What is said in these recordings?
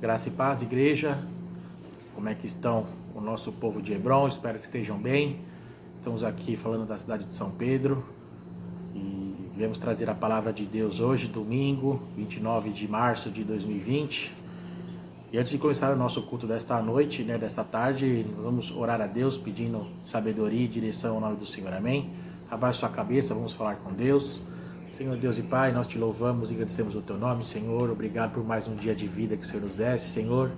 Graça e paz, igreja. Como é que estão o nosso povo de Hebron? Espero que estejam bem. Estamos aqui falando da cidade de São Pedro e viemos trazer a palavra de Deus hoje, domingo, 29 de março de 2020. E antes de começar o nosso culto desta noite, desta tarde, nós vamos orar a Deus pedindo sabedoria e direção ao nome do Senhor. Amém? Abaixe sua cabeça, vamos falar com Deus. Senhor Deus e Pai, nós te louvamos e agradecemos o teu nome, Senhor. Obrigado por mais um dia de vida que o Senhor nos desse, Senhor.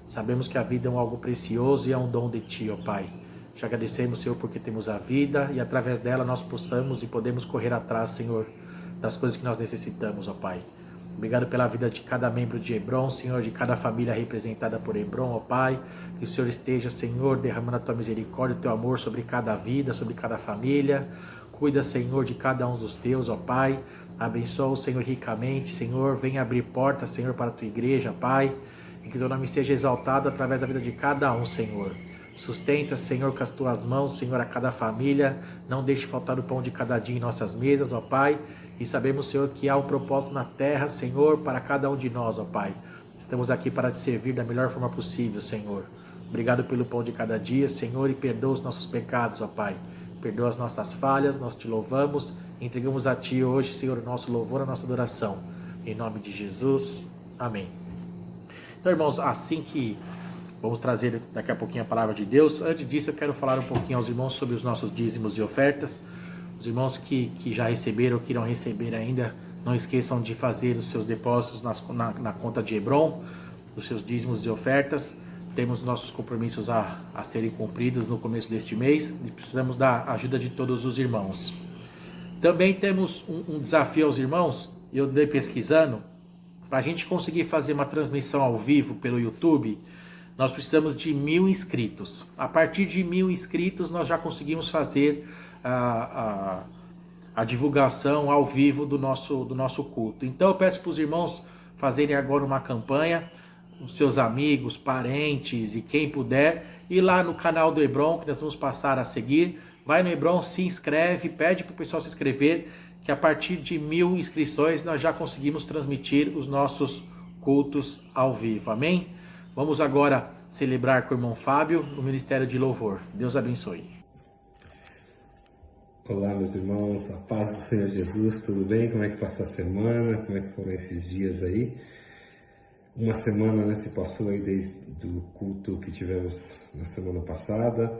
Sabemos que a vida é algo precioso e é um dom de ti, ó Pai. Te agradecemos, Senhor, porque temos a vida e através dela nós possamos e podemos correr atrás, Senhor, das coisas que nós necessitamos, ó Pai. Obrigado pela vida de cada membro de Hebron, Senhor, de cada família representada por Hebron, ó Pai. Que o Senhor esteja, Senhor, derramando a tua misericórdia, o teu amor sobre cada vida, sobre cada família. Cuida, Senhor, de cada um dos teus, ó Pai. Abençoa o Senhor ricamente, Senhor. Venha abrir portas, Senhor, para a tua igreja, Pai. E que teu nome seja exaltado através da vida de cada um, Senhor. Sustenta, Senhor, com as tuas mãos, Senhor, a cada família. Não deixe faltar o pão de cada dia em nossas mesas, ó Pai. E sabemos, Senhor, que há um propósito na terra, Senhor, para cada um de nós, ó Pai. Estamos aqui para te servir da melhor forma possível, Senhor. Obrigado pelo pão de cada dia, Senhor, e perdoa os nossos pecados, ó Pai. Perdoa as nossas falhas, nós te louvamos, entregamos a Ti hoje, Senhor, o nosso louvor, a nossa adoração. Em nome de Jesus, amém. Então, irmãos, assim que vamos trazer daqui a pouquinho a palavra de Deus, antes disso eu quero falar um pouquinho aos irmãos sobre os nossos dízimos e ofertas. Os irmãos que já receberam ou que irão receber ainda, não esqueçam de fazer os seus depósitos na conta de Hebron, os seus dízimos e ofertas. Temos nossos compromissos a serem cumpridos no começo deste mês e precisamos da ajuda de todos os irmãos. Também temos um desafio aos irmãos, eu andei pesquisando, para a gente conseguir fazer uma transmissão ao vivo pelo YouTube, nós precisamos de 1.000 inscritos. A partir de 1.000 inscritos nós já conseguimos fazer a divulgação ao vivo do nosso culto. Então eu peço para os irmãos fazerem agora uma campanha, os seus amigos, parentes e quem puder, ir lá no canal do Hebron, que nós vamos passar a seguir. Vai no Hebron, se inscreve, pede para o pessoal se inscrever, que a partir de 1.000 inscrições nós já conseguimos transmitir os nossos cultos ao vivo. Amém? Vamos agora celebrar com o irmão Fábio no Ministério de Louvor. Deus abençoe. Olá, meus irmãos, a paz do Senhor Jesus, tudo bem? Como é que passou a semana? Como é que foram esses dias aí? Uma semana, se passou aí desde o culto que tivemos na semana passada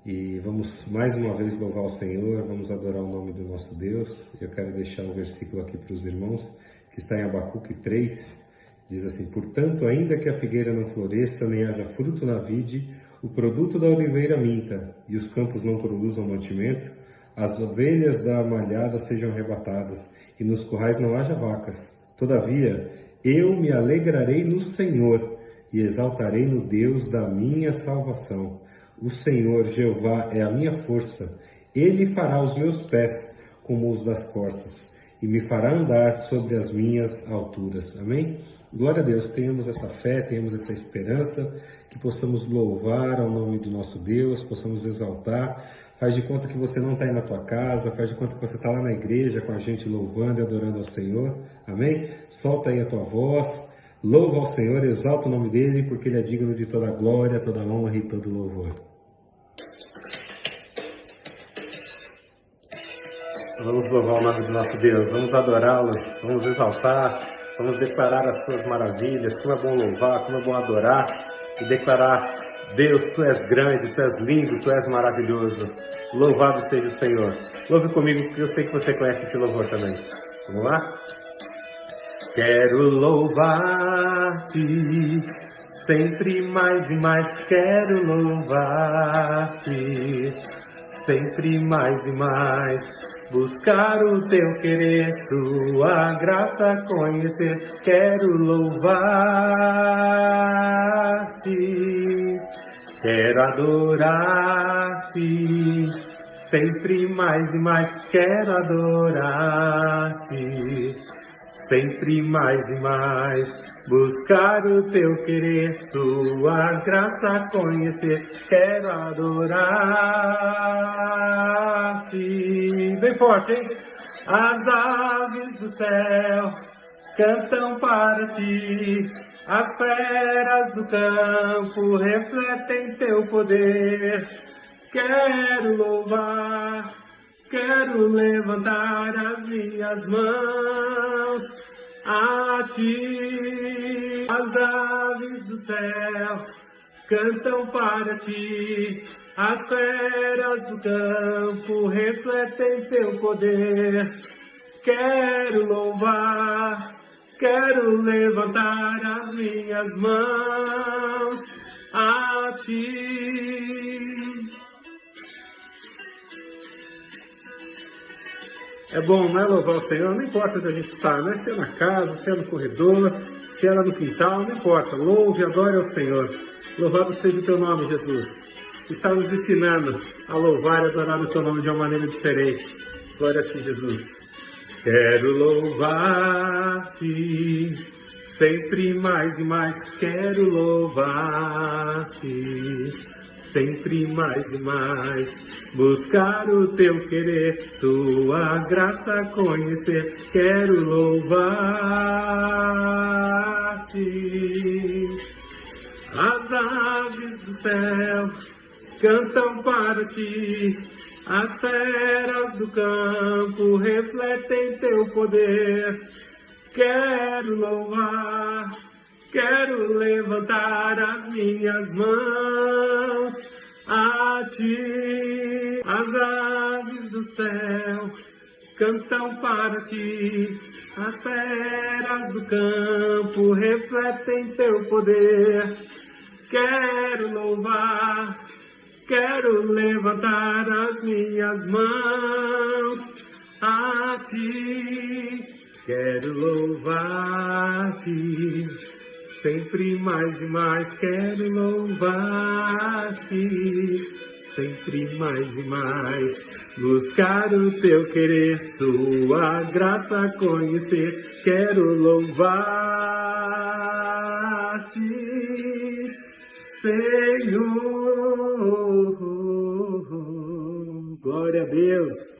e vamos mais uma vez louvar o Senhor, vamos adorar o nome do nosso Deus. Eu quero deixar um versículo aqui para os irmãos, que está em Abacuque 3, diz assim: portanto, ainda que a figueira não floresça, nem haja fruto na vide, o produto da oliveira minta, e os campos não produzam mantimento, as ovelhas da malhada sejam arrebatadas, e nos currais não haja vacas. Todavia, eu me alegrarei no Senhor e exaltarei no Deus da minha salvação. O Senhor, Jeová, é a minha força. Ele fará os meus pés como os das corças e me fará andar sobre as minhas alturas. Amém? Glória a Deus, tenhamos essa fé, tenhamos essa esperança, que possamos louvar ao nome do nosso Deus, possamos exaltar. Faz de conta que você não está aí na tua casa, faz de conta que você está lá na igreja com a gente louvando e adorando ao Senhor, amém? Solta aí a tua voz, louva ao Senhor, exalta o nome dEle, porque Ele é digno de toda glória, toda honra e todo louvor. Vamos louvar o nome do nosso Deus, vamos adorá-lo, vamos exaltar, vamos declarar as suas maravilhas, como é bom louvar, como é bom adorar e declarar: Deus, Tu és grande, Tu és lindo, Tu és maravilhoso. Louvado seja o Senhor. Louve comigo, porque eu sei que você conhece esse louvor também. Vamos lá? Quero louvar-te, sempre mais e mais quero louvar-te, sempre mais e mais. Buscar o Teu querer, Tua graça conhecer. Quero louvar-te, quero adorar-te, sempre mais e mais quero adorar-te, sempre mais e mais. Buscar o Teu querer, Tua graça conhecer. Quero adorar-te. Bem forte, hein? As aves do céu cantam para Ti, As feras do campo refletem teu poder. Quero louvar, quero levantar as minhas mãos a ti. As aves do céu cantam para ti. As feras do campo refletem teu poder. Quero louvar, quero levantar as minhas mãos a ti. É bom, né, louvar o Senhor? Não importa onde a gente está, né? Se é na casa, se é no corredor, se é lá no quintal, não importa. Louve e adore ao Senhor. Louvado seja o teu nome, Jesus. Está nos ensinando a louvar e adorar o teu nome de uma maneira diferente. Glória a ti, Jesus. Quero louvar-te, sempre mais e mais. Quero louvar-te, sempre mais e mais. Buscar o teu querer, tua graça conhecer. Quero louvar-te. As aves do céu cantam para ti. As feras do campo refletem teu poder. Quero louvar, quero levantar as minhas mãos a ti. As aves do céu cantam para ti. As feras do campo refletem teu poder. Quero louvar, quero levantar as minhas mãos a ti. Quero louvar-te, sempre mais e mais. Quero louvar-te, sempre mais e mais. Buscar o teu querer, tua graça conhecer. Quero louvar-te, Senhor. Glória a Deus.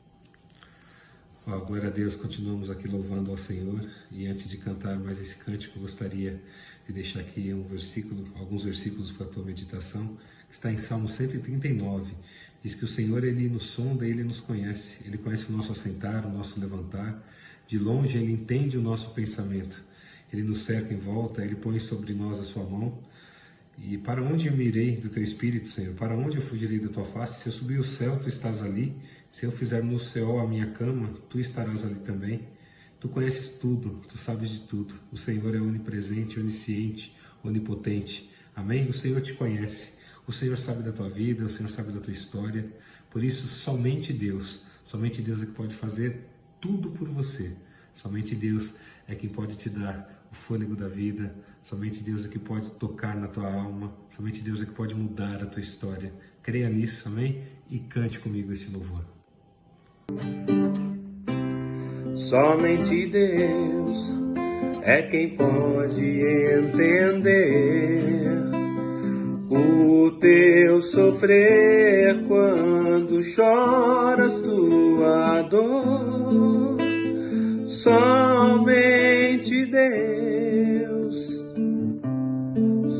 Glória a Deus, continuamos aqui louvando ao Senhor. E antes de cantar mais esse cântico, eu gostaria de deixar aqui alguns versículos para a tua meditação, que está em Salmo 139. Diz que o Senhor, Ele nos sonda, Ele nos conhece. Ele conhece o nosso assentar, o nosso levantar. De longe, Ele entende o nosso pensamento. Ele nos cerca em volta, Ele põe sobre nós a sua mão. E para onde eu me irei do teu Espírito, Senhor? Para onde eu fugirei da tua face? Se eu subir o céu, tu estás ali. Se eu fizer no céu a minha cama, tu estarás ali também. Tu conheces tudo, tu sabes de tudo. O Senhor é onipresente, onisciente, onipotente. Amém? O Senhor te conhece. O Senhor sabe da tua vida, o Senhor sabe da tua história. Por isso, somente Deus é que pode fazer tudo por você. Somente Deus é quem pode te dar o fôlego da vida. Somente Deus é que pode tocar na tua alma. Somente Deus é que pode mudar a tua história. Creia nisso, amém? E cante comigo esse louvor. Somente Deus é quem pode entender o teu sofrer quando choras tua dor. Somente Deus,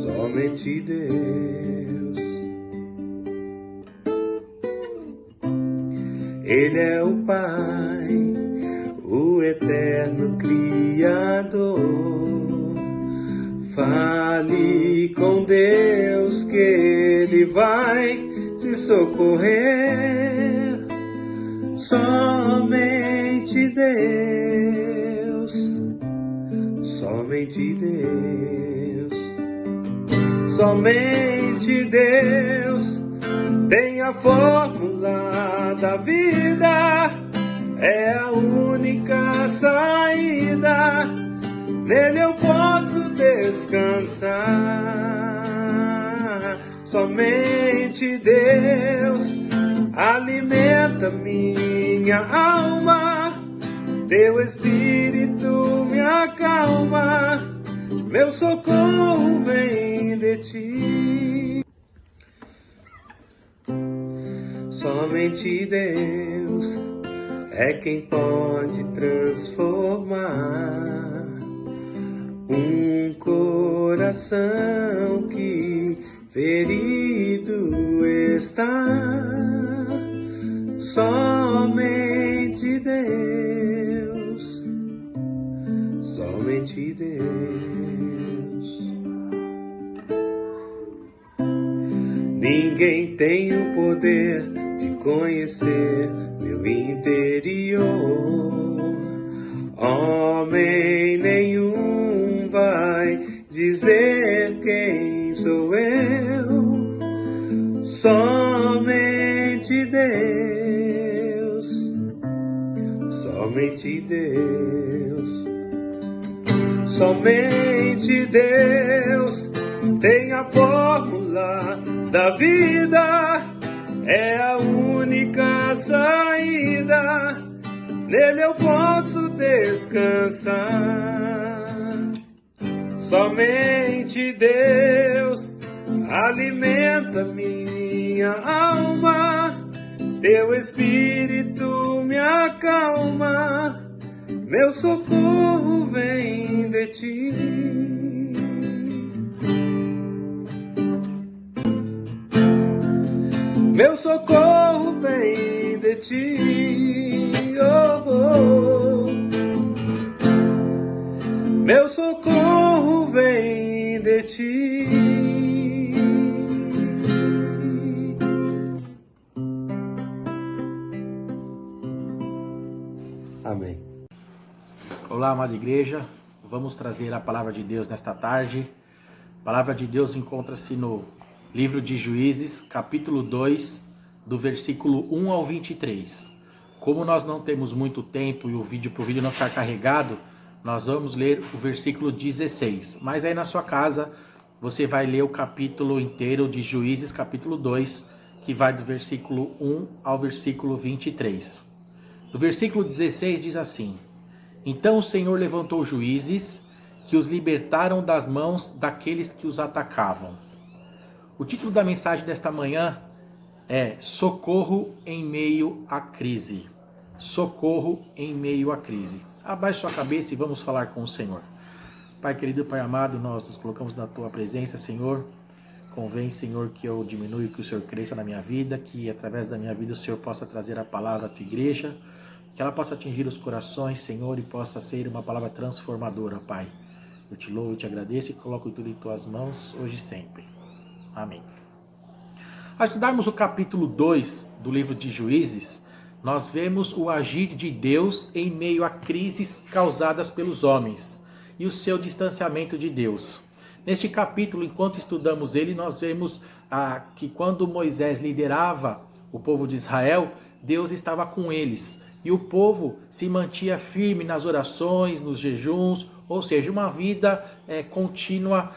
somente Deus. Ele é o Pai, o eterno Criador. Fale com Deus que Ele vai te socorrer. Somente Deus, somente Deus, somente Deus tem a fórmula da vida, é a única saída, nele eu posso descansar. Somente Deus alimenta minha alma, teu Espírito me acalma, meu socorro vem de ti. Somente Deus é quem pode transformar um coração que ferido está. Somente Deus, somente Deus. Ninguém tem o poder de conhecer meu interior. Homem nenhum vai dizer quem sou eu. Somente Deus, somente Deus. Somente Deus tem a fórmula da vida, é a única saída, nele eu posso descansar. Somente Deus alimenta minha alma, teu Espírito me acalma, meu socorro vem de ti. Meu socorro vem de ti, oh, oh. Meu socorro vem de ti. Amém. Olá, amada igreja. Vamos trazer a palavra de Deus nesta tarde. A palavra de Deus encontra-se no livro de Juízes, capítulo 2, do versículo 1 ao 23. Como nós não temos muito tempo e para o vídeo não ficar carregado, nós vamos ler o versículo 16. Mas aí na sua casa, você vai ler o capítulo inteiro de Juízes, capítulo 2, que vai do versículo 1 ao versículo 23. No versículo 16 diz assim: Então o Senhor levantou juízes que os libertaram das mãos daqueles que os atacavam. O título da mensagem desta manhã é Socorro em meio à crise. Socorro em meio à crise. Abaixe sua cabeça e vamos falar com o Senhor. Pai querido, Pai amado, nós nos colocamos na Tua presença, Senhor. Convém, Senhor, que eu diminua e que o Senhor cresça na minha vida, que através da minha vida o Senhor possa trazer a palavra à Tua igreja, que ela possa atingir os corações, Senhor, e possa ser uma palavra transformadora, Pai. Eu te louvo e te agradeço e coloco tudo em Tuas mãos, hoje e sempre. Amém. Ao estudarmos o capítulo 2 do livro de Juízes, nós vemos o agir de Deus em meio a crises causadas pelos homens e o seu distanciamento de Deus. Neste capítulo, enquanto estudamos ele, nós vemos que quando Moisés liderava o povo de Israel, Deus estava com eles. E o povo se mantinha firme nas orações, nos jejuns, ou seja, uma vida contínua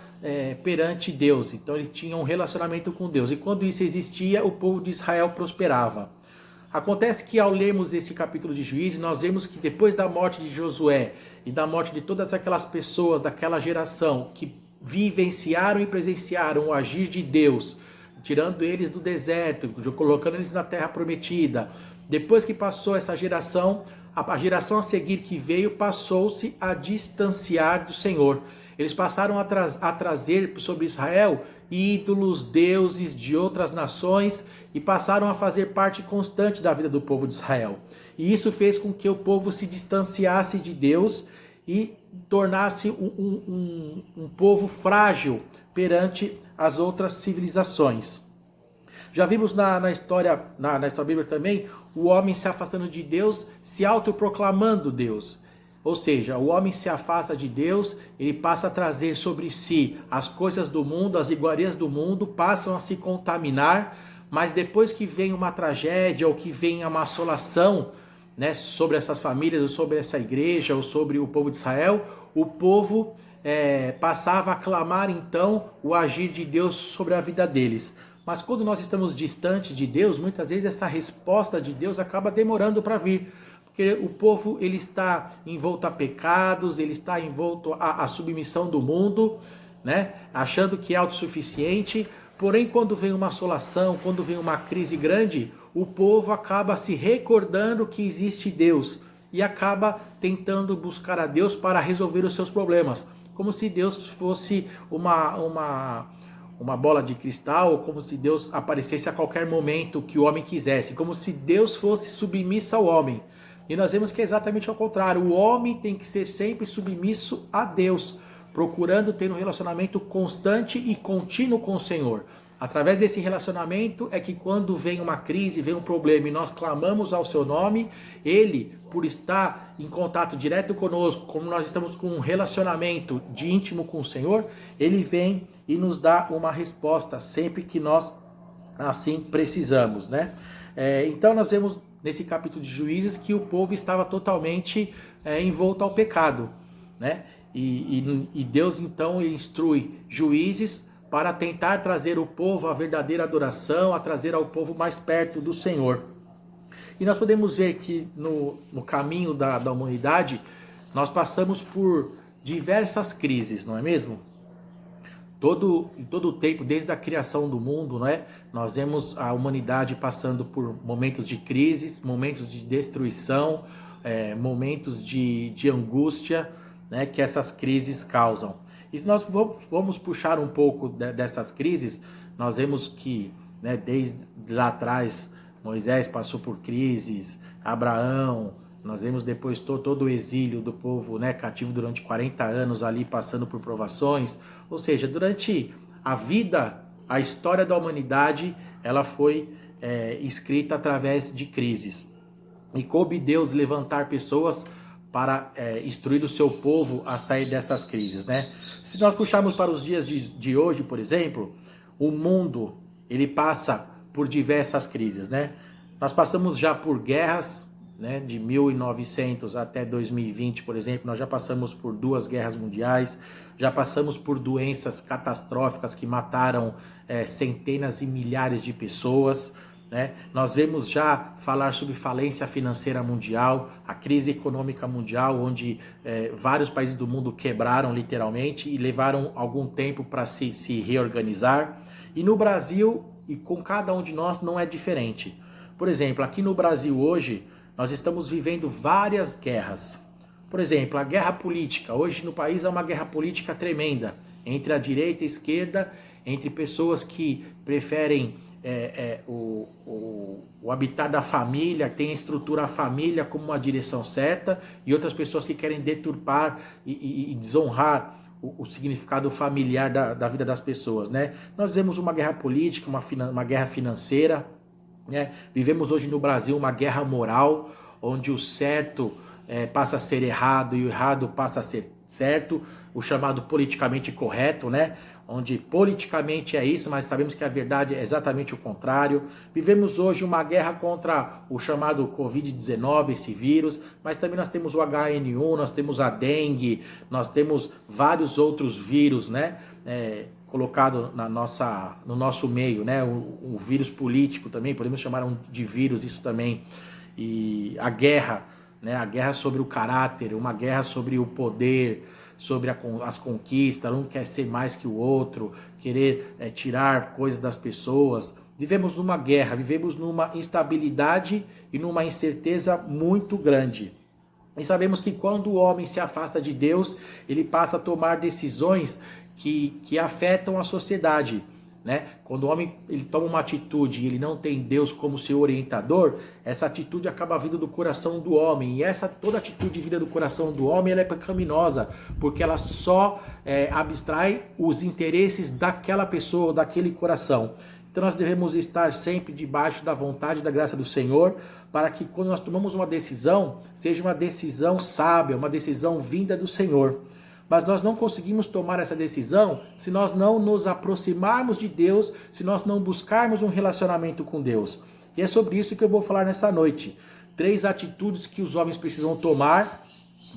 perante Deus. Então eles tinham um relacionamento com Deus. E quando isso existia, o povo de Israel prosperava. Acontece que ao lermos esse capítulo de Juízes, nós vemos que depois da morte de Josué e da morte de todas aquelas pessoas daquela geração que vivenciaram e presenciaram o agir de Deus, tirando eles do deserto, colocando eles na terra prometida, depois que passou essa geração, a geração a seguir que veio passou-se a distanciar do Senhor. Eles passaram a trazer sobre Israel ídolos, deuses de outras nações e passaram a fazer parte constante da vida do povo de Israel. E isso fez com que o povo se distanciasse de Deus e tornasse um povo frágil perante as outras civilizações. Já vimos na história Bíblia também, o homem se afastando de Deus, se autoproclamando Deus. Ou seja, o homem se afasta de Deus, ele passa a trazer sobre si as coisas do mundo, as iguarias do mundo, passam a se contaminar, mas depois que vem uma tragédia ou que vem uma assolação, né, sobre essas famílias, ou sobre essa igreja, ou sobre o povo de Israel, o povo passava a clamar então o agir de Deus sobre a vida deles. Mas quando nós estamos distantes de Deus, muitas vezes essa resposta de Deus acaba demorando para vir. Porque o povo ele está envolto a pecados, ele está envolto à submissão do mundo, né? Achando que é autossuficiente. Porém, quando vem uma assolação, quando vem uma crise grande, o povo acaba se recordando que existe Deus e acaba tentando buscar a Deus para resolver os seus problemas. como se Deus fosse uma bola de cristal, ou como se Deus aparecesse a qualquer momento que o homem quisesse, como se Deus fosse submisso ao homem. E nós vemos que é exatamente ao contrário. O homem tem que ser sempre submisso a Deus, procurando ter um relacionamento constante e contínuo com o Senhor. Através desse relacionamento é que quando vem uma crise, vem um problema e nós clamamos ao seu nome, ele, por estar em contato direto conosco, como nós estamos com um relacionamento de íntimo com o Senhor, ele vem e nos dá uma resposta sempre que nós assim precisamos, né? Então nós vemos nesse capítulo de Juízes que o povo estava totalmente envolto ao pecado, né? E Deus então instrui juízes para tentar trazer o povo à verdadeira adoração, a trazer ao povo mais perto do Senhor. E nós podemos ver que no caminho da humanidade, nós passamos por diversas crises, não é mesmo? Em todo o tempo, desde a criação do mundo, né, nós vemos a humanidade passando por momentos de crises, momentos de destruição, momentos de angústia, né, que essas crises causam. E se nós vamos puxar um pouco dessas crises, nós vemos que, né, desde lá atrás Moisés passou por crises, Abraão, nós vemos depois todo o exílio do povo, né, cativo durante 40 anos ali passando por provações. Ou seja, durante a vida, a história da humanidade, ela foi escrita através de crises. E coube Deus levantar pessoas para instruir o seu povo a sair dessas crises, né? Se nós puxarmos para os dias de hoje, por exemplo, o mundo ele passa por diversas crises, né? Nós passamos já por guerras, né? De 1900 até 2020, por exemplo, nós já passamos por 2 guerras mundiais, já passamos por doenças catastróficas que mataram centenas e milhares de pessoas, né? Nós vemos já falar sobre falência financeira mundial, a crise econômica mundial, onde vários países do mundo quebraram literalmente e levaram algum tempo para se reorganizar. E no Brasil, e com cada um de nós, não é diferente. Por exemplo, aqui no Brasil hoje, nós estamos vivendo várias guerras. Por exemplo, a guerra política. Hoje no país há uma guerra política tremenda entre a direita e a esquerda, entre pessoas que preferem o habitat da família, tem a estrutura da família como uma direção certa, e outras pessoas que querem deturpar e desonrar o significado familiar da vida das pessoas, né? Nós vemos uma guerra política, uma guerra financeira, né? Vivemos hoje no Brasil uma guerra moral, onde o certo passa a ser errado e o errado passa a ser certo, o chamado politicamente correto, né? Onde politicamente é isso, mas sabemos que a verdade é exatamente o contrário. Vivemos hoje uma guerra contra o chamado Covid-19, esse vírus, mas também nós temos o HN1, nós temos a dengue, nós temos vários outros vírus, né? Colocado no nosso meio, né? O vírus político também, podemos chamar de vírus isso também. E a guerra, né? A guerra sobre o caráter, uma guerra sobre o poder, sobre as conquistas, um quer ser mais que o outro, querer tirar coisas das pessoas. Vivemos numa guerra, vivemos numa instabilidade e numa incerteza muito grande. E sabemos que quando o homem se afasta de Deus, ele passa a tomar decisões que afetam a sociedade, né? Quando o homem ele toma uma atitude e ele não tem Deus como seu orientador, essa atitude acaba vindo do coração do homem. E toda atitude vinda do coração do homem ela é pecaminosa, porque ela só abstrai os interesses daquela pessoa, daquele coração. Então nós devemos estar sempre debaixo da vontade e da graça do Senhor, para que quando nós tomamos uma decisão, seja uma decisão sábia, uma decisão vinda do Senhor. Mas nós não conseguimos tomar essa decisão se nós não nos aproximarmos de Deus, se nós não buscarmos um relacionamento com Deus. E é sobre isso que eu vou falar nessa noite. 3 atitudes que os homens precisam tomar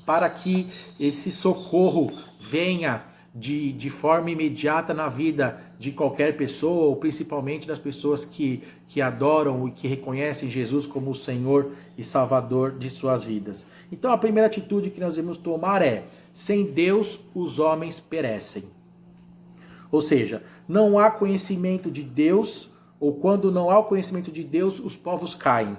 para que esse socorro venha de forma imediata na vida de qualquer pessoa, ou principalmente das pessoas que adoram e que reconhecem Jesus como o Senhor e Salvador de suas vidas. Então a primeira atitude que nós devemos tomar é: sem Deus os homens perecem. Ou seja, não há conhecimento de Deus, ou quando não há o conhecimento de Deus, os povos caem.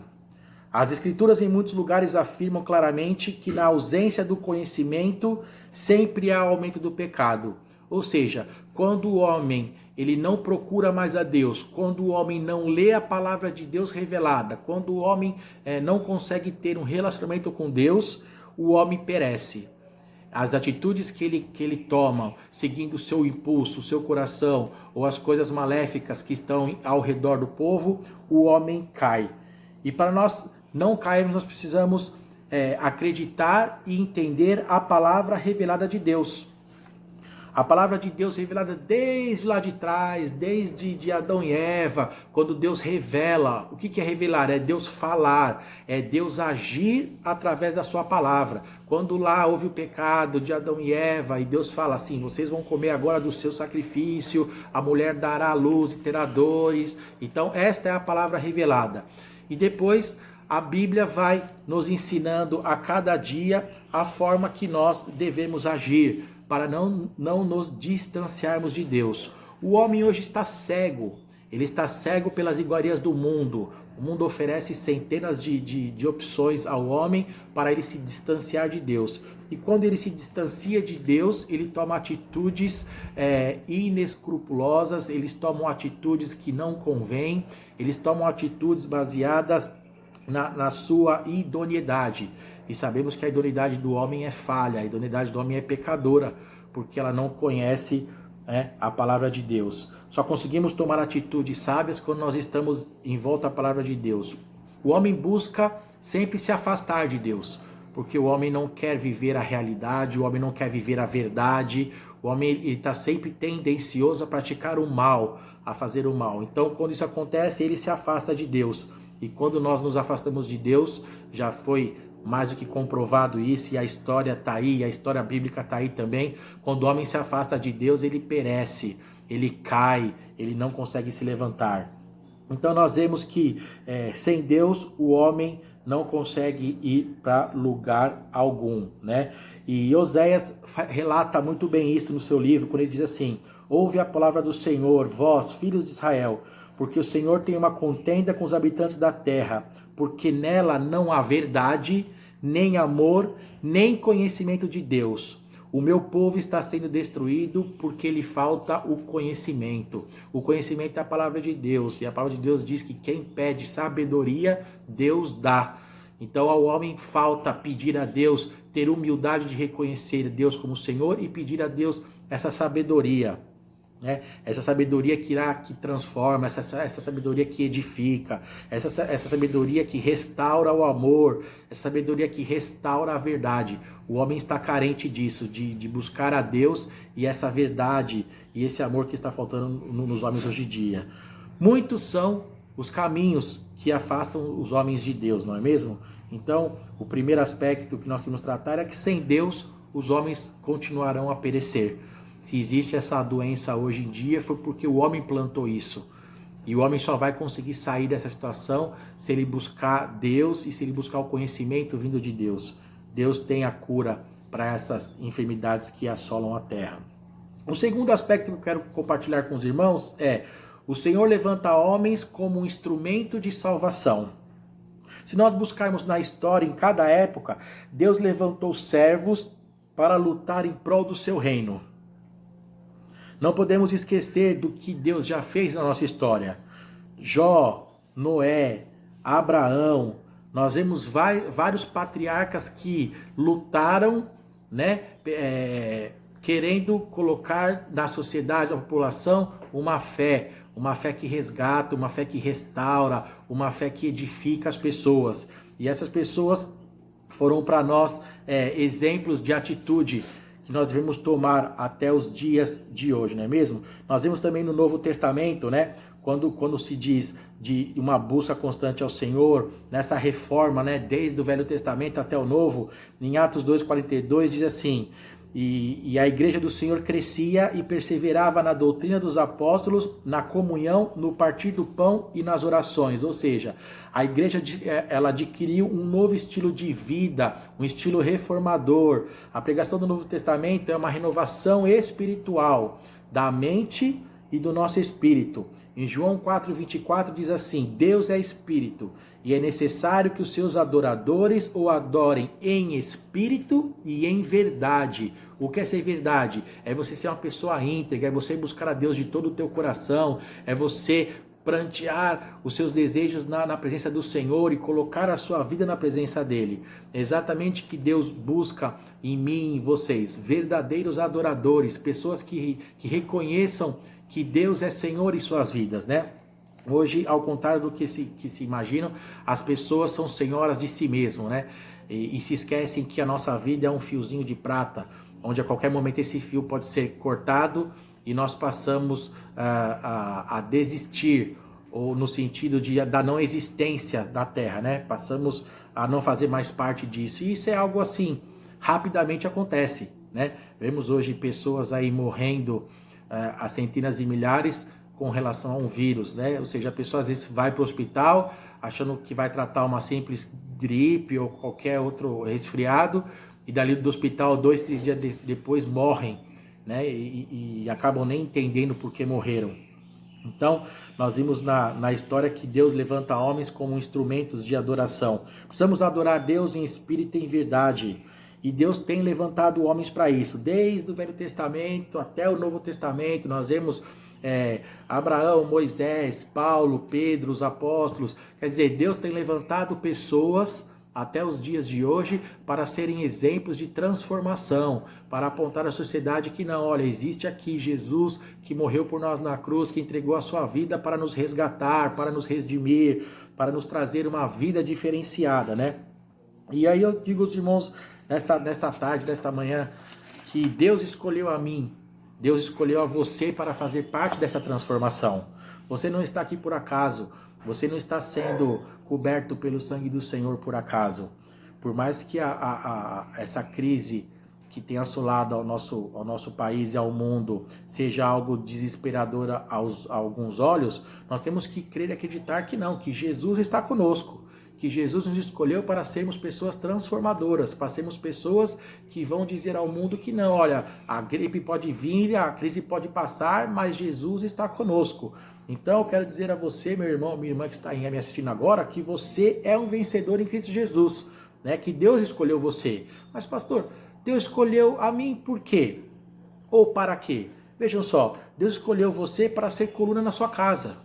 As Escrituras em muitos lugares afirmam claramente que na ausência do conhecimento sempre há aumento do pecado. Ou seja, quando o homem ele não procura mais a Deus, quando o homem não lê a palavra de Deus revelada, quando o homem não consegue ter um relacionamento com Deus, o homem perece. As atitudes que ele toma, seguindo o seu impulso, o seu coração, ou as coisas maléficas que estão ao redor do povo, o homem cai. E para nós não cairmos, nós precisamos acreditar e entender a palavra revelada de Deus. A palavra de Deus revelada desde lá de trás, desde de Adão e Eva, quando Deus revela. O que é revelar? É Deus falar, é Deus agir através da sua palavra. Quando lá houve o pecado de Adão e Eva, e Deus fala assim, vocês vão comer agora do seu sacrifício, a mulher dará à luz e terá dores. Então esta é a palavra revelada. E depois a Bíblia vai nos ensinando a cada dia a forma que nós devemos agir, para não nos distanciarmos de Deus. O homem hoje está cego, ele está cego pelas iguarias do mundo. O mundo oferece centenas de opções ao homem para ele se distanciar de Deus. E quando ele se distancia de Deus, ele toma atitudes inescrupulosas, eles tomam atitudes que não convêm, eles tomam atitudes baseadas na sua idoneidade. E sabemos que a idoneidade do homem é falha, a idoneidade do homem é pecadora, porque ela não conhece a palavra de Deus. Só conseguimos tomar atitudes sábias quando nós estamos em volta à palavra de Deus. O homem busca sempre se afastar de Deus, porque o homem não quer viver a realidade, o homem não quer viver a verdade, o homem está sempre tendencioso a praticar o mal, a fazer o mal. Então, quando isso acontece, ele se afasta de Deus. E quando nós nos afastamos de Deus, já foi mais do que comprovado isso, e a história está aí, a história bíblica está aí também. Quando o homem se afasta de Deus, ele perece, ele cai, ele não consegue se levantar. Então nós vemos que sem Deus o homem não consegue ir para lugar algum, né? E Oséias relata muito bem isso no seu livro, quando ele diz assim: ouve a palavra do Senhor, vós, filhos de Israel, porque o Senhor tem uma contenda com os habitantes da terra, porque nela não há verdade, nem amor, nem conhecimento de Deus. O meu povo está sendo destruído porque lhe falta o conhecimento. O conhecimento é a palavra de Deus, e a palavra de Deus diz que quem pede sabedoria, Deus dá. Então ao homem falta pedir a Deus, ter humildade de reconhecer Deus como Senhor e pedir a Deus essa sabedoria. Essa sabedoria que transforma, essa sabedoria que edifica, essa sabedoria que restaura o amor, essa sabedoria que restaura a verdade. O homem está carente disso, de buscar a Deus e essa verdade e esse amor que está faltando nos homens hoje em dia. Muitos são os caminhos que afastam os homens de Deus, não é mesmo? Então, o primeiro aspecto que nós queremos tratar é que sem Deus os homens continuarão a perecer. Se existe essa doença hoje em dia, foi porque o homem plantou isso. E o homem só vai conseguir sair dessa situação se ele buscar Deus e se ele buscar o conhecimento vindo de Deus. Deus tem a cura para essas enfermidades que assolam a terra. O segundo aspecto que eu quero compartilhar com os irmãos é: o Senhor levanta homens como um instrumento de salvação. Se nós buscarmos na história, em cada época, Deus levantou servos para lutar em prol do seu reino. Não podemos esquecer do que Deus já fez na nossa história. Jó, Noé, Abraão, nós vemos vários patriarcas que lutaram, querendo colocar na sociedade, na população, uma fé que resgata, uma fé que restaura, uma fé que edifica as pessoas. E essas pessoas foram para nós exemplos de atitude que nós devemos tomar até os dias de hoje, não é mesmo? Nós vemos também no Novo Testamento, quando se diz de uma busca constante ao Senhor, nessa reforma, desde o Velho Testamento até o Novo, em Atos 2,42 diz assim: e a igreja do Senhor crescia e perseverava na doutrina dos apóstolos, na comunhão, no partir do pão e nas orações. Ou seja, a igreja ela adquiriu um novo estilo de vida, um estilo reformador. A pregação do Novo Testamento é uma renovação espiritual da mente e do nosso espírito. Em João 4,24 diz assim: Deus é espírito, e é necessário que os seus adoradores o adorem em espírito e em verdade. O que é ser verdade? É você ser uma pessoa íntegra, é você buscar a Deus de todo o teu coração, é você prantear os seus desejos na presença do Senhor e colocar a sua vida na presença dele. É exatamente que Deus busca em mim e em vocês, verdadeiros adoradores, pessoas que reconheçam que Deus é Senhor em suas vidas, né? Hoje, ao contrário do que se imaginam, as pessoas são senhoras de si mesmo, né? E se esquecem que a nossa vida é um fiozinho de prata, onde a qualquer momento esse fio pode ser cortado e nós passamos a desistir, ou no sentido da não existência da Terra, né? Passamos a não fazer mais parte disso. E isso é algo assim, rapidamente acontece, né? Vemos hoje pessoas aí morrendo a centenas de milhares com relação a um vírus, né? Ou seja, a pessoa às vezes vai para o hospital achando que vai tratar uma simples gripe ou qualquer outro resfriado e dali do hospital 2, 3 dias depois morrem, né? E acabam nem entendendo por que morreram. Então, nós vimos na história que Deus levanta homens como instrumentos de adoração. Precisamos adorar a Deus em espírito e em verdade. E Deus tem levantado homens para isso. Desde o Velho Testamento até o Novo Testamento, nós vemos Abraão, Moisés, Paulo, Pedro, os apóstolos. Quer dizer, Deus tem levantado pessoas até os dias de hoje para serem exemplos de transformação, para apontar à sociedade que não, olha, existe aqui Jesus que morreu por nós na cruz, que entregou a sua vida para nos resgatar, para nos redimir, para nos trazer uma vida diferenciada, né? E aí eu digo aos irmãos nesta tarde, nesta manhã, que Deus escolheu a mim, Deus escolheu a você para fazer parte dessa transformação. Você não está aqui por acaso. Você não está sendo coberto pelo sangue do Senhor por acaso. Por mais que essa crise que tem assolado ao nosso país e ao mundo seja algo desesperadora a alguns olhos, nós temos que crer e acreditar que não, que Jesus está conosco. Que Jesus nos escolheu para sermos pessoas transformadoras, para sermos pessoas que vão dizer ao mundo que não, olha, a gripe pode vir, a crise pode passar, mas Jesus está conosco. Então eu quero dizer a você, meu irmão, minha irmã que está me assistindo agora, que você é um vencedor em Cristo Jesus, né? Que Deus escolheu você. Mas pastor, Deus escolheu a mim por quê? Ou para quê? Vejam só, Deus escolheu você para ser coluna na sua casa,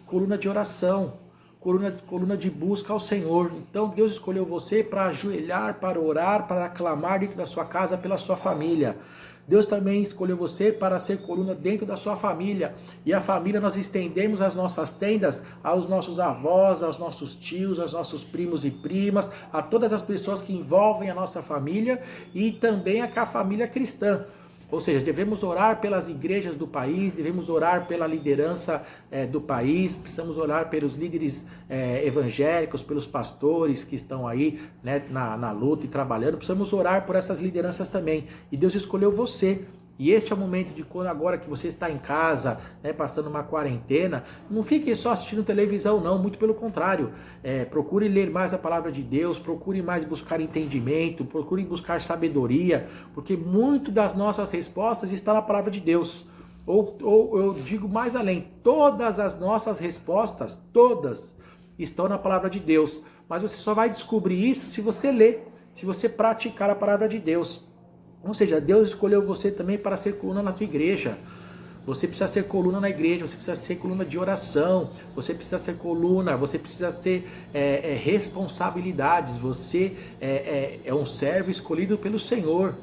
coluna de oração, coluna de busca ao Senhor. Então Deus escolheu você para ajoelhar, para orar, para clamar dentro da sua casa pela sua família. Deus também escolheu você para ser coluna dentro da sua família. E a família nós estendemos as nossas tendas aos nossos avós, aos nossos tios, aos nossos primos e primas, a todas as pessoas que envolvem a nossa família e também a família cristã. Ou seja, devemos orar pelas igrejas do país, devemos orar pela liderança do país, precisamos orar pelos líderes evangélicos, pelos pastores que estão aí, né, na luta e trabalhando. Precisamos orar por essas lideranças também. E Deus escolheu você. E este é o momento de quando agora que você está em casa, né, passando uma quarentena, não fique só assistindo televisão não, muito pelo contrário. Procure ler mais a palavra de Deus, procure mais buscar entendimento, procure buscar sabedoria, porque muito das nossas respostas está na palavra de Deus. Ou eu digo mais além, todas as nossas respostas, todas, estão na palavra de Deus. Mas você só vai descobrir isso se você ler, se você praticar a palavra de Deus. Ou seja, Deus escolheu você também para ser coluna na tua igreja. Você precisa ser coluna na igreja, você precisa ser coluna de oração, você precisa ser coluna, você precisa ter responsabilidades, você é um servo escolhido pelo Senhor.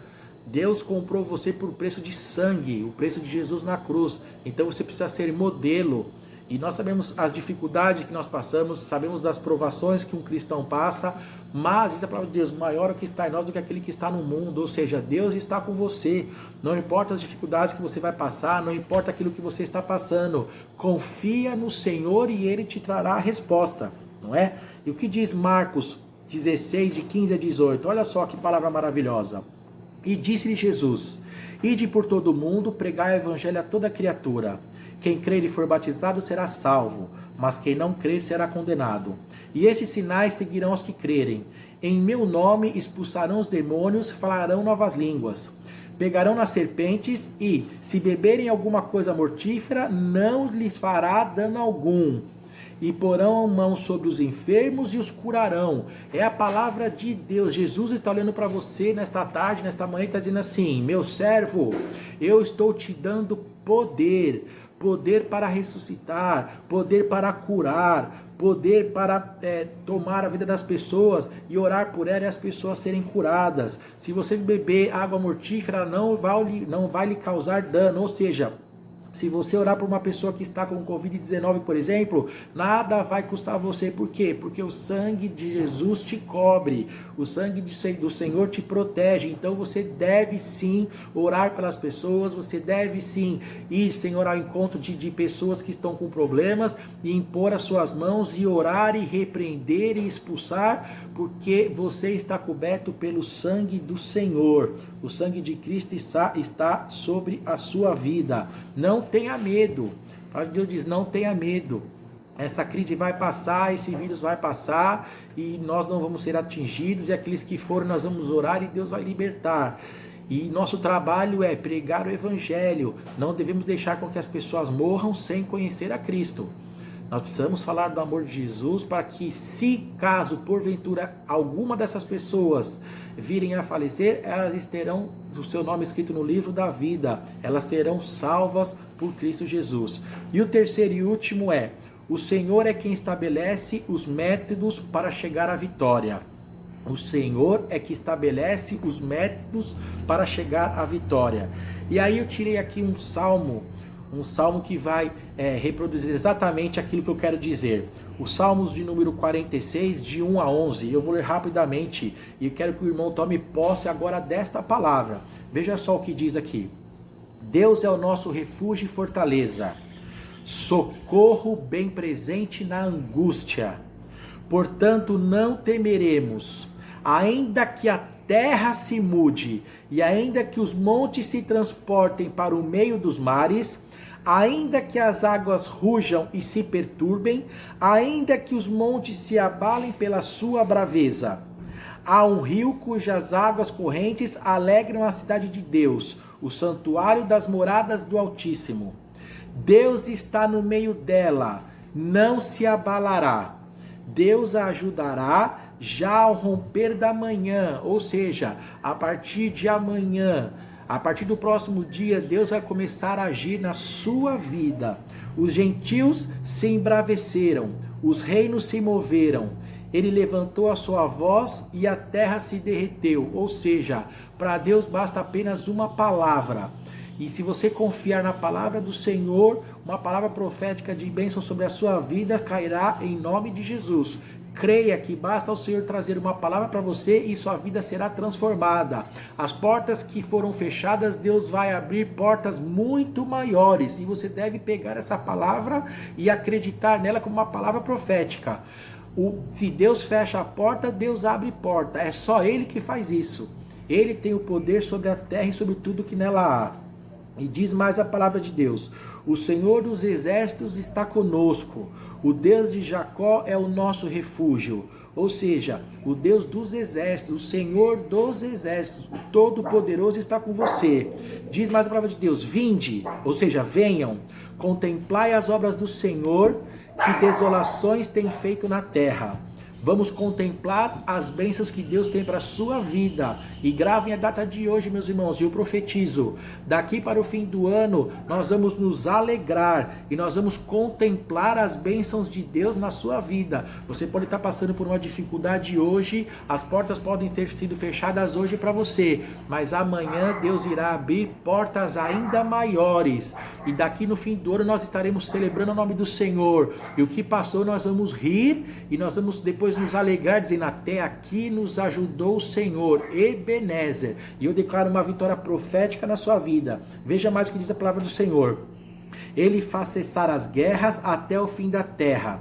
Deus comprou você por preço de sangue, o preço de Jesus na cruz. Então você precisa ser modelo. E nós sabemos as dificuldades que nós passamos, sabemos das provações que um cristão passa, mas diz a palavra de Deus, maior é o que está em nós do que aquele que está no mundo. Ou seja, Deus está com você. Não importa as dificuldades que você vai passar, não importa aquilo que você está passando. Confia no Senhor e Ele te trará a resposta, não é? E o que diz Marcos 16, de 15 a 18? Olha só que palavra maravilhosa. E disse-lhe Jesus, ide por todo o mundo, pregai o evangelho a toda criatura. Quem crer e for batizado será salvo, mas quem não crer será condenado. E esses sinais seguirão os que crerem. Em meu nome expulsarão os demônios, falarão novas línguas. Pegarão nas serpentes e, se beberem alguma coisa mortífera, não lhes fará dano algum. e porão a mão sobre os enfermos e os curarão. É a palavra de Deus. Jesus está olhando para você nesta tarde, nesta manhã, e está dizendo assim: meu servo, eu estou te dando poder. Poder para ressuscitar, poder para curar, poder para tomar a vida das pessoas e orar por ela e as pessoas serem curadas. Se você beber água mortífera, não vai lhe causar dano, ou seja, se você orar por uma pessoa que está com Covid-19, por exemplo, nada vai custar você. Por quê? Porque o sangue de Jesus te cobre, o sangue do Senhor te protege. Então você deve sim orar pelas pessoas, você deve sim ir, Senhor, ao encontro de pessoas que estão com problemas e impor as suas mãos e orar e repreender e expulsar, porque você está coberto pelo sangue do Senhor. O sangue de Cristo está sobre a sua vida. Não tenha medo. A palavra de Deus diz: não tenha medo. Essa crise vai passar, esse vírus vai passar e nós não vamos ser atingidos, e aqueles que forem nós vamos orar e Deus vai libertar. E nosso trabalho é pregar o Evangelho. Não devemos deixar com que as pessoas morram sem conhecer a Cristo. Nós precisamos falar do amor de Jesus para que, se caso porventura alguma dessas pessoas virem a falecer, elas terão o seu nome escrito no livro da vida. Elas serão salvas por Cristo Jesus. E o terceiro e último é: o Senhor é quem estabelece os métodos para chegar à vitória. O Senhor é que estabelece os métodos para chegar à vitória. E aí eu tirei aqui um salmo que vai reproduzir exatamente aquilo que eu quero dizer. Os Salmos de número 46, de 1 a 11. Eu vou ler rapidamente e eu quero que o irmão tome posse agora desta palavra. Veja só o que diz aqui: Deus é o nosso refúgio e fortaleza, socorro bem presente na angústia. Portanto, não temeremos, ainda que a terra se mude, e ainda que os montes se transportem para o meio dos mares, ainda que as águas rujam e se perturbem, ainda que os montes se abalem pela sua braveza. Há um rio cujas águas correntes alegram a cidade de Deus, o santuário das moradas do Altíssimo. Deus está no meio dela, não se abalará. Deus a ajudará já ao romper da manhã, ou seja, a partir de amanhã. A partir do próximo dia, Deus vai começar a agir na sua vida. Os gentios se embraveceram, os reinos se moveram. Ele levantou a sua voz e a terra se derreteu. Ou seja, para Deus basta apenas uma palavra. E se você confiar na palavra do Senhor, uma palavra profética de bênção sobre a sua vida cairá em nome de Jesus. Creia que basta o Senhor trazer uma palavra para você e sua vida será transformada. As portas que foram fechadas, Deus vai abrir portas muito maiores. E você deve pegar essa palavra e acreditar nela como uma palavra profética. Se Deus fecha a porta, Deus abre porta. É só Ele que faz isso. Ele tem o poder sobre a terra e sobre tudo que nela há. E diz mais a palavra de Deus: o Senhor dos exércitos está conosco. O Deus de Jacó é o nosso refúgio. Ou seja, o Deus dos exércitos, o Senhor dos exércitos, o Todo-Poderoso está com você. Diz mais a palavra de Deus: vinde, ou seja, venham, contemplai as obras do Senhor, que desolações tem feito na terra. Vamos contemplar as bênçãos que Deus tem para a sua vida. E gravem a data de hoje, meus irmãos, e eu profetizo: daqui para o fim do ano, nós vamos nos alegrar e nós vamos contemplar as bênçãos de Deus na sua vida. Você pode estar passando por uma dificuldade hoje, as portas podem ter sido fechadas hoje para você, mas amanhã Deus irá abrir portas ainda maiores. E daqui no fim do ano nós estaremos celebrando o nome do Senhor. E o que passou nós vamos rir e nós vamos depois nos alegrar, dizendo: até aqui nos ajudou o Senhor, Ebenezer. E eu declaro uma vitória profética na sua vida. Veja mais o que diz a palavra do Senhor: Ele faz cessar as guerras até o fim da terra,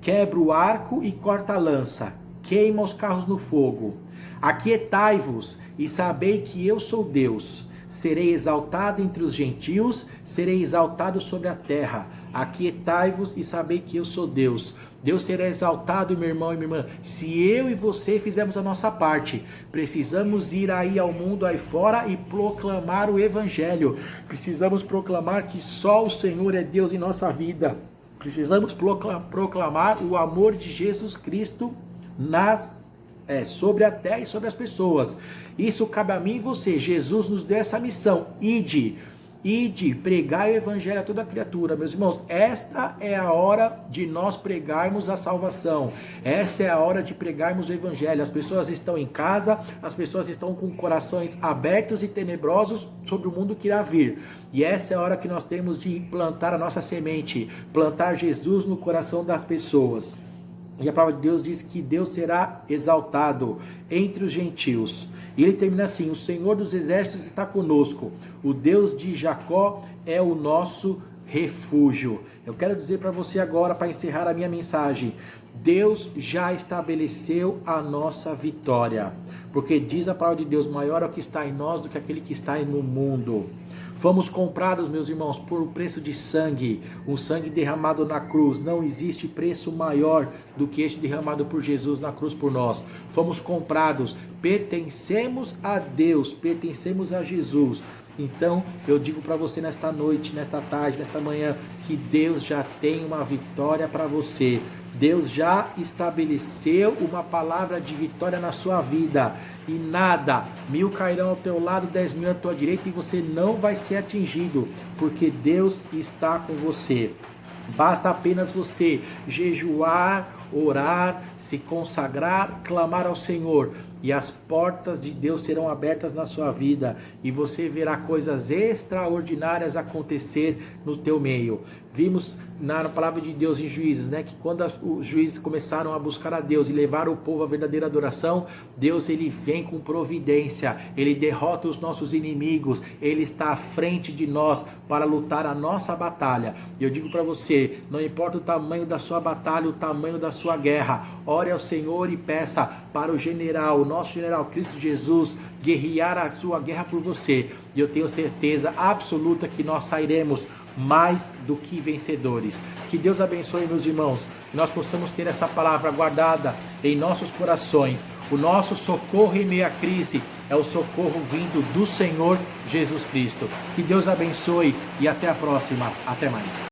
quebra o arco e corta a lança, queima os carros no fogo. Aquietai-vos e sabei que eu sou Deus. Serei exaltado entre os gentios, serei exaltado sobre a terra. Aquietai-vos e sabei que eu sou Deus. Deus será exaltado, meu irmão e minha irmã, se eu e você fizermos a nossa parte. Precisamos ir aí ao mundo aí fora e proclamar o Evangelho. Precisamos proclamar que só o Senhor é Deus em nossa vida. Precisamos proclamar o amor de Jesus Cristo sobre a terra e sobre as pessoas. Isso cabe a mim e você. Jesus nos deu essa missão. Ide, pregai o evangelho a toda criatura. Meus irmãos, esta é a hora de nós pregarmos a salvação. Esta é a hora de pregarmos o evangelho. As pessoas estão em casa, as pessoas estão com corações abertos e tenebrosos sobre o mundo que irá vir. E essa é a hora que nós temos de plantar a nossa semente, plantar Jesus no coração das pessoas. E a palavra de Deus diz que Deus será exaltado entre os gentios. E ele termina assim: o Senhor dos exércitos está conosco, o Deus de Jacó é o nosso refúgio. Eu quero dizer para você agora, para encerrar a minha mensagem, Deus já estabeleceu a nossa vitória, porque diz a palavra de Deus: maior é o que está em nós do que aquele que está no mundo. Fomos comprados, meus irmãos, por um preço de sangue, um sangue derramado na cruz. Não existe preço maior do que este derramado por Jesus na cruz por nós. Fomos comprados, pertencemos a Deus, pertencemos a Jesus. Então, eu digo para você nesta noite, nesta tarde, nesta manhã, que Deus já tem uma vitória para você. Deus já estabeleceu uma palavra de vitória na sua vida. E nada, 1000 cairão ao teu lado, 10.000 à tua direita, e você não vai ser atingido, porque Deus está com você. Basta apenas você jejuar, orar, se consagrar, clamar ao Senhor, e as portas de Deus serão abertas na sua vida, e você verá coisas extraordinárias acontecer no teu meio. Vimos na palavra de Deus em Juízes, que quando os juízes começaram a buscar a Deus e levar o povo à verdadeira adoração, Deus ele vem com providência, ele derrota os nossos inimigos, ele está à frente de nós para lutar a nossa batalha. E eu digo para você, não importa o tamanho da sua batalha, o tamanho da sua guerra, ore ao Senhor e peça para o general, o nosso general Cristo Jesus, guerrear a sua guerra por você. E eu tenho certeza absoluta que nós sairemos mais do que vencedores. Que Deus abençoe, meus irmãos, que nós possamos ter essa palavra guardada em nossos corações. O nosso socorro em meio à crise é o socorro vindo do Senhor Jesus Cristo. Que Deus abençoe e até a próxima. Até mais.